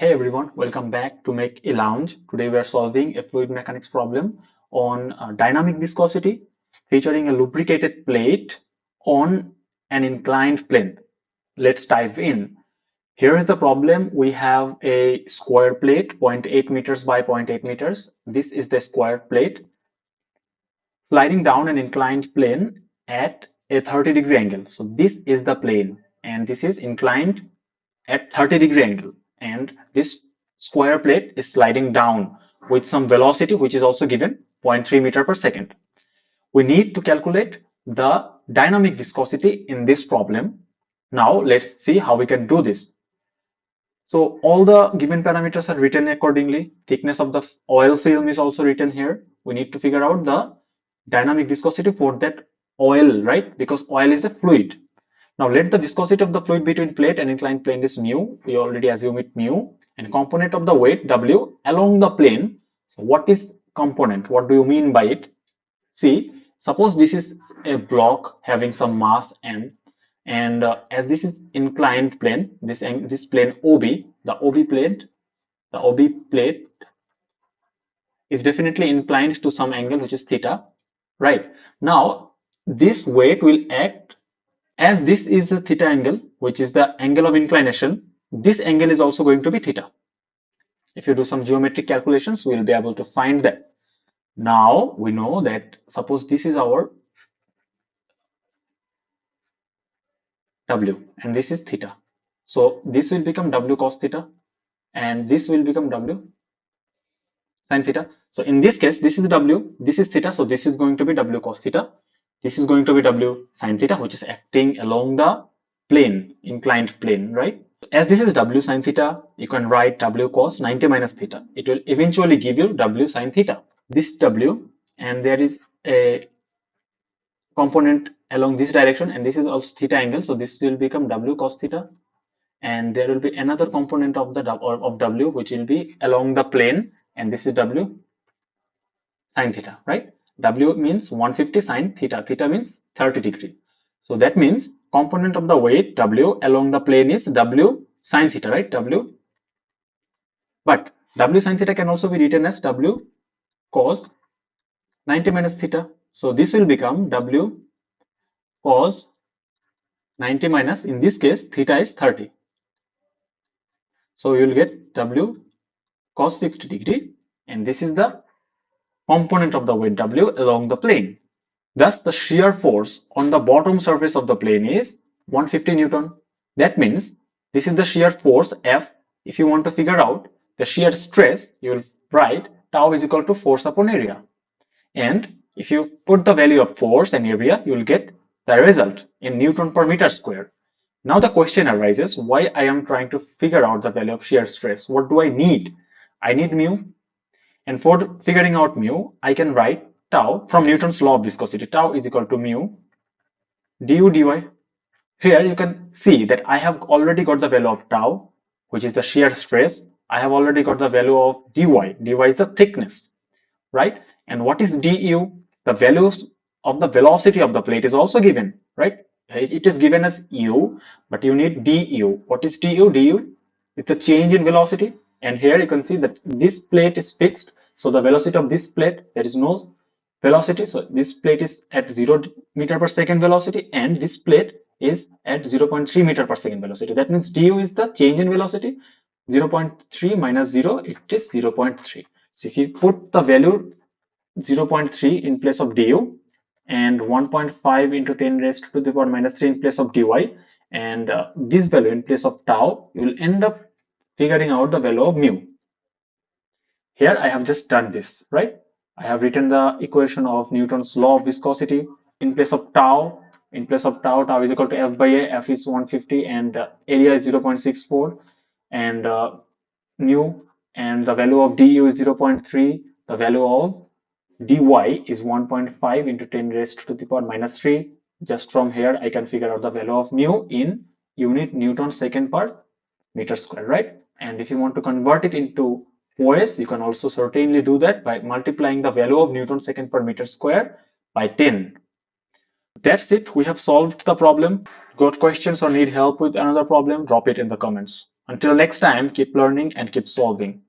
Hey everyone, welcome back to Make a Lounge. Today we are solving a fluid mechanics problem on dynamic viscosity featuring a lubricated plate on an inclined plane. Let's dive in. Here is the problem. We have a square plate, 0.8 meters by 0.8 meters. This is the square plate sliding down an inclined plane at a 30-degree angle. So this is the plane and this is inclined at 30-degree angle, and this square plate is sliding down with some velocity which is also given 0.3 meter per second. We need to calculate the dynamic viscosity in this problem. Now let's see how we can do this. So all the given parameters are written accordingly. Thickness of the oil film is also written here. We need to figure out the dynamic viscosity for that oil, right? Because oil is a fluid. Now let the viscosity of the fluid between plate and inclined plane is mu. We already assume it mu, and component of the weight W along the plane. So what is component? What do you mean by it? See, suppose this is a block having some mass m, and as this is inclined plane, this plane OB, the OB plate is definitely inclined to some angle which is theta, right? Now this weight will act. As this is a theta angle, which is the angle of inclination, this angle is also going to be theta. If you do some geometric calculations, we will be able to find that. Now we know that suppose this is our W and this is theta. So this will become W cos theta and this will become W sin theta. So in this case, this is W, this is theta. So this is going to be W cos theta. This is going to be W sin theta, which is acting along the plane, inclined plane, right? As this is W sin theta, you can write W cos 90 minus theta. It will eventually give you W sin theta. This W, and there is a component along this direction, and this is also theta angle. So this will become W cos theta, and there will be another component of the of W which will be along the plane, and this is W sin theta, right? W means 150 sin theta. Theta means 30 degree. So that means component of the weight W along the plane is W sin theta, right? W. But W sin theta can also be written as W cos 90 minus theta. So this will become W cos 90 minus, in this case, theta is 30. So you will get W cos 60 degree, and this is the component of the weight W along the plane. Thus, the shear force on the bottom surface of the plane is 150 Newton. That means this is the shear force F. If you want to figure out the shear stress, you will write tau is equal to force upon area. And if you put the value of force and area, you will get the result in Newton per meter square. Now the question arises, why I am trying to figure out the value of shear stress? What do I need? I need mu. And for figuring out mu, I can write tau from Newton's law of viscosity. Tau is equal to mu du dy. Here you can see that I have already got the value of tau, which is the shear stress. I have already got the value of dy. Dy is the thickness, right? And what is du? The values of the velocity of the plate is also given, right? It is given as u, but you need du. What is du? Du is the change in velocity. And here you can see that this plate is fixed. So the velocity of this plate, there is no velocity. So this plate is at 0 meter per second velocity, and this plate is at 0.3 meter per second velocity. That means du is the change in velocity. 0.3 minus 0, it is 0.3. So if you put the value 0.3 in place of du and 1.5 into 10 raised to the power minus 3 in place of dy, and this value in place of tau, you will end up figuring out the value of mu. Here I have just done this, right? I have written the equation of Newton's law of viscosity in place of tau. In place of tau, tau is equal to F by A. F is 150 and area is 0.64, and mu, and the value of du is 0.3. The value of dy is 1.5 into 10 raised to the power minus 3. Just from here, I can figure out the value of mu in unit Newton second per meter square, right? And if you want to convert it into OS, you can also certainly do that by multiplying the value of Newton second per meter square by 10. That's it. We have solved the problem. Got questions or need help with another problem? Drop it in the comments. Until next time, keep learning and keep solving.